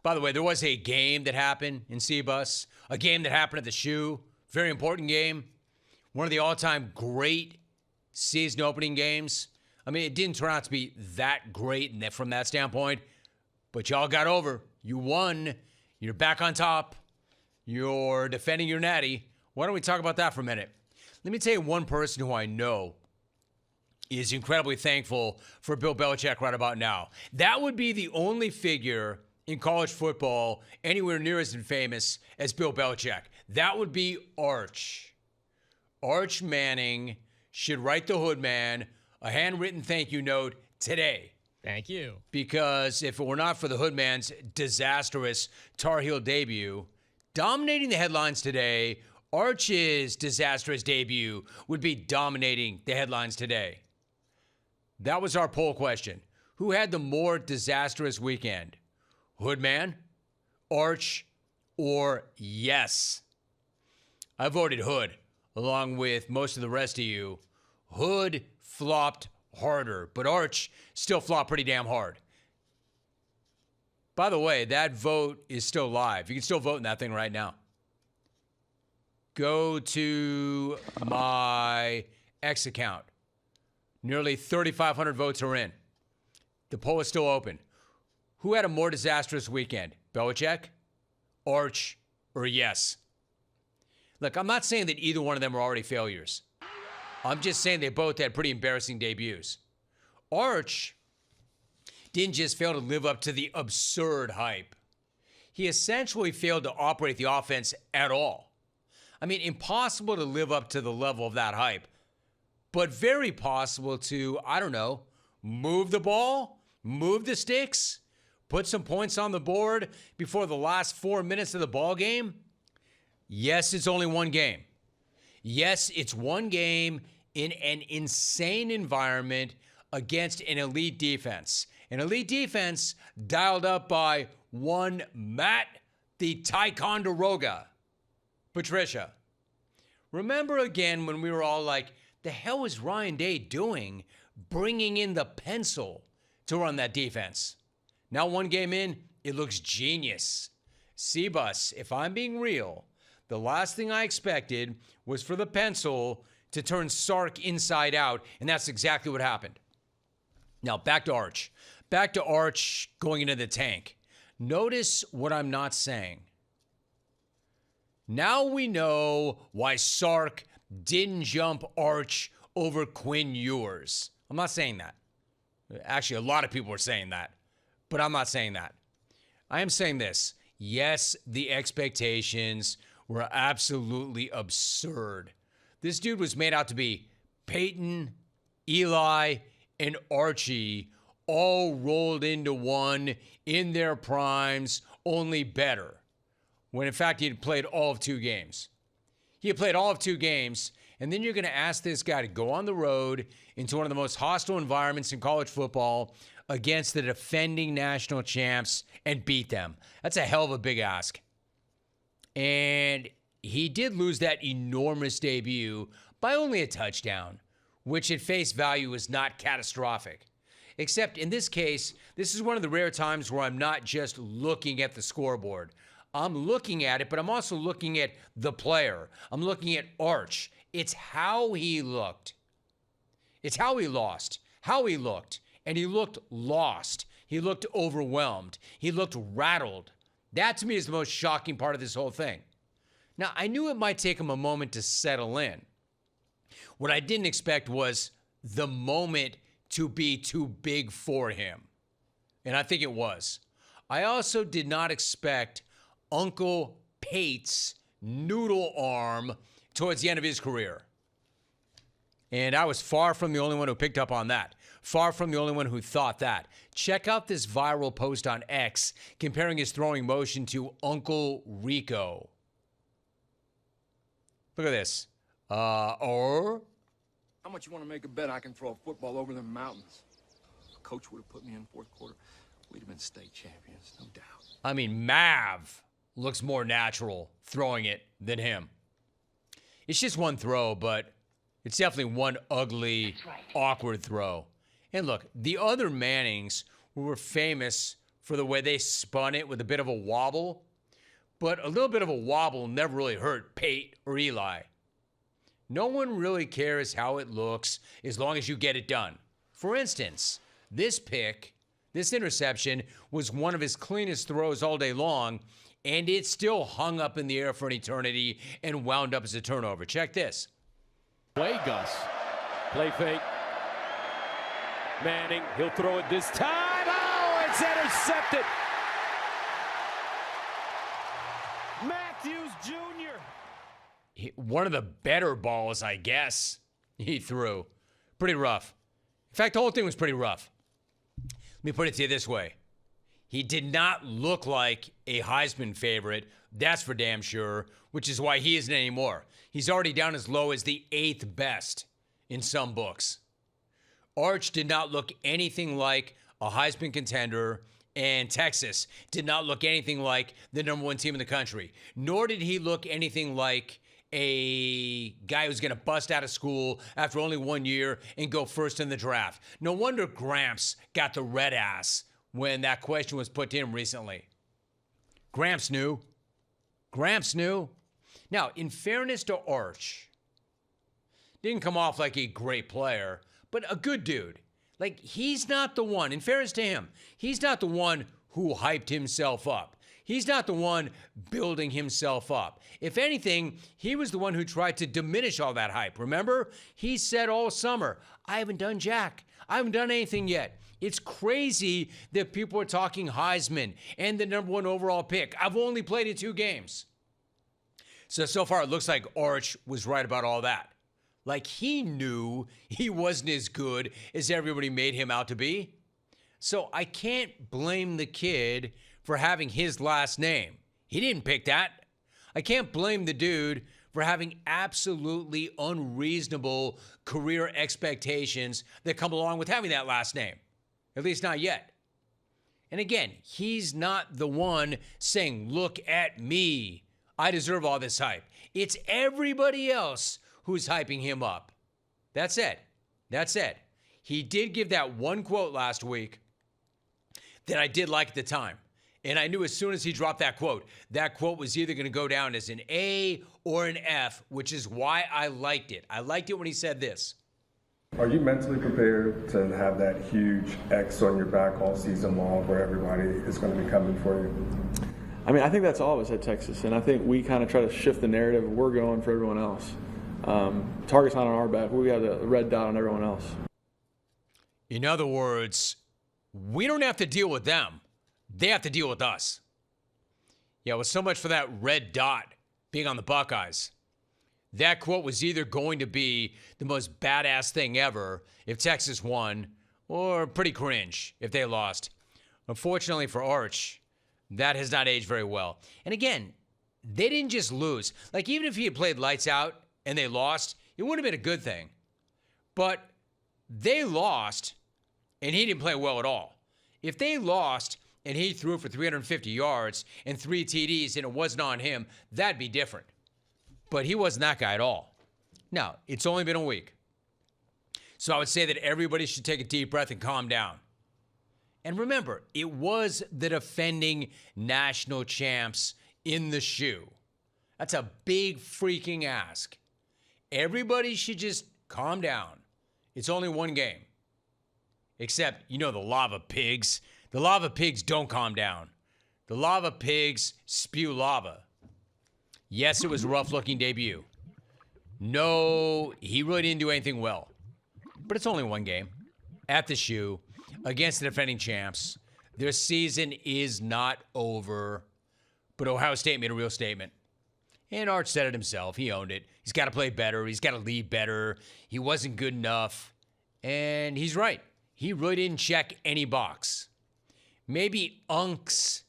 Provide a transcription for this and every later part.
By the way, there was a game that happened in C-Bus, a game that happened at the Shoe. Very important game. One of the all-time great season opening games. I mean, it didn't turn out to be that great from that standpoint, but y'all got over. You won. You're back on top. You're defending your natty. Why don't we talk about that for a minute? Let me tell you one person who I know is incredibly thankful for Bill Belichick right about now. That would be the only figure in college football anywhere near as famous as Bill Belichick. That would be Arch. Arch Manning should write the Hood Man a handwritten thank you note today. Thank you. Because if it were not for the Hood Man's disastrous Tar Heel debut, dominating the headlines today, Arch's disastrous debut would be dominating the headlines today. That was our poll question. Who had the more disastrous weekend? Hoodman, Arch, or Yes? I voted Hood, along with most of the rest of you. Hood flopped harder, but Arch still flopped pretty damn hard. By the way, that vote is still live. You can still vote in that thing right now. Go to my X account. Nearly 3,500 votes are in. The poll is still open. Who had a more disastrous weekend? Belichick, Arch, or Yes? Look, I'm not saying that either one of them are already failures. I'm just saying they both had pretty embarrassing debuts. Arch didn't just fail to live up to the absurd hype. He essentially failed to operate the offense at all. I mean, impossible to live up to the level of that hype, but very possible to, I don't know, move the ball, move the sticks, put some points on the board before the last 4 minutes of the ball game. Yes, it's only one game. Yes, it's one game in an insane environment against an elite defense. An elite defense dialed up by one Matt the Ticonderoga Patricia. Remember again when we were all like, the hell is Ryan Day doing bringing in the pencil to run that defense? Now one game in, it looks genius. C-Bus, if I'm being real, the last thing I expected was for the pencil to turn Sark inside out, and that's exactly what happened. Now, back to Arch. Back to Arch going into the tank. Notice what I'm not saying. Now we know why Sark didn't jump Arch over Quinn Ewers. I'm not saying that. Actually, a lot of people are saying that, but I'm not saying that. I am saying this. Yes, the expectations were absolutely absurd. This dude was made out to be Peyton, Eli, and Archie all rolled into one in their primes, only better. When in fact he had played all of 2 games. He had played all of 2 games, and then you're going to ask this guy to go on the road into one of the most hostile environments in college football against the defending national champs and beat them. That's a hell of a big ask. And he did lose that enormous debut by only a touchdown, which at face value is not catastrophic. Except in this case, this is one of the rare times where I'm not just looking at the scoreboard. I'm looking at it, but I'm also looking at the player. I'm looking at Arch. It's how he looked. It's how he lost, how he looked. And he looked lost. He looked overwhelmed. He looked rattled. That to me is the most shocking part of this whole thing. Now, I knew it might take him a moment to settle in. What I didn't expect was the moment to be too big for him. And I think it was. I also did not expect Uncle Pate's noodle arm towards the end of his career. And I was far from the only one who picked up on that. Far from the only one who thought that. Check out this viral post on X comparing his throwing motion to Uncle Rico. Look at this. Or How much you want to make a bet I can throw a football over them mountains? Coach would have put me in 4th quarter. We'd have been state champions, no doubt. I mean, Mav looks more natural throwing it than him. It's just one throw, but it's definitely one ugly, awkward throw. And look, the other Mannings were famous for the way they spun it with a bit of a wobble. But a little bit of a wobble never really hurt Pate or Eli. No one really cares how it looks as long as you get it done. For instance, this interception was one of his cleanest throws all day long, and it still hung up in the air for an eternity and wound up as a turnover. Check this. Play Gus. Play fake. Manning, he'll throw it this time. Oh, it's intercepted. Matthews Jr. One of the better balls, I guess, he threw. Pretty rough. In fact, the whole thing was pretty rough. Let me put it to you this way. He did not look like a Heisman favorite, that's for damn sure, which is why he isn't anymore. He's already down as low as the 8th best in some books. Arch did not look anything like a Heisman contender, and Texas did not look anything like the number 1 team in the country. Nor did he look anything like a guy who's going to bust out of school after only 1 year and go first in the draft. No wonder Gramps got the red ass when that question was put to him recently. Gramps knew. Gramps knew. Now, in fairness to Arch, didn't come off like a great player, but a good dude. Like, he's not the one, in fairness to him, he's not the one who hyped himself up. He's not the one building himself up. If anything, he was the one who tried to diminish all that hype. Remember? He said all summer, I haven't done jack. I haven't done anything yet. It's crazy that people are talking Heisman and the number 1 overall pick. I've only played in 2 games. So far it looks like Arch was right about all that. Like he knew he wasn't as good as everybody made him out to be. So I can't blame the kid for having his last name. He didn't pick that. I can't blame the dude for having absolutely unreasonable career expectations that come along with having that last name. At least not yet. And again, he's not the one saying, look at me. I deserve all this hype. It's everybody else who's hyping him up. That's it. That's it. He did give that one quote last week that I did like at the time. And I knew as soon as he dropped that quote was either going to go down as an A or an F, which is why I liked it. I liked it when he said this. Are you mentally prepared to have that huge X on your back all season long where everybody is going to be coming for you? I mean, I think that's all of us at Texas, and I think we kind of try to shift the narrative. We're going for everyone else. Target's not on our back. We got the red dot on everyone else. In other words, we don't have to deal with them. They have to deal with us. Yeah, well, so much for that red dot being on the Buckeyes. That quote was either going to be the most badass thing ever if Texas won, or pretty cringe if they lost. Unfortunately for Arch, that has not aged very well. And again, they didn't just lose. Like, even if he had played lights out and they lost, it would have been a good thing. But they lost, and he didn't play well at all. If they lost and he threw for 350 yards and 3 TDs and it wasn't on him, that'd be different. But he wasn't that guy at all. Now, it's only been a week. So I would say that everybody should take a deep breath and calm down. And remember, it was the defending national champs in the shoe. That's a big freaking ask. Everybody should just calm down. It's only one game. Except, you know, the lava pigs. The lava pigs don't calm down. The lava pigs spew lava. Yes, it was a rough-looking debut. No, he really didn't do anything well. But it's only one game. At the shoe, against the defending champs. Their season is not over. But Ohio State made a real statement. And Arch said it himself. He owned it. He's got to play better. He's got to lead better. He wasn't good enough. And he's right. He really didn't check any box. Maybe Unks,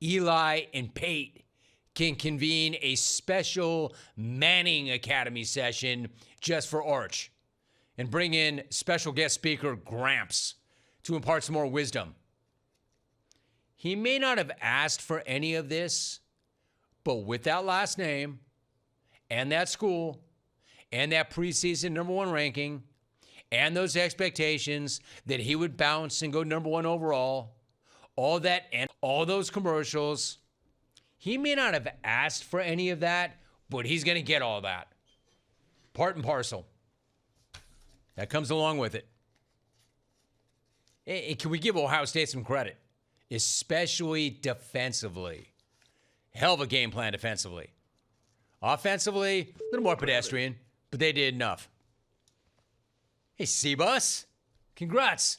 Eli, and Pate can convene a special Manning Academy session just for Arch and bring in special guest speaker Gramps to impart some more wisdom. He may not have asked for any of this, but with that last name and that school and that preseason #1 ranking and those expectations that he would bounce and go #1 overall, all that and all those commercials. He may not have asked for any of that, but he's going to get all that. Part and parcel. That comes along with it. Hey, can we give Ohio State some credit? Especially defensively. Hell of a game plan defensively. Offensively, a little more pedestrian, but they did enough. Hey, C-Bus, congrats.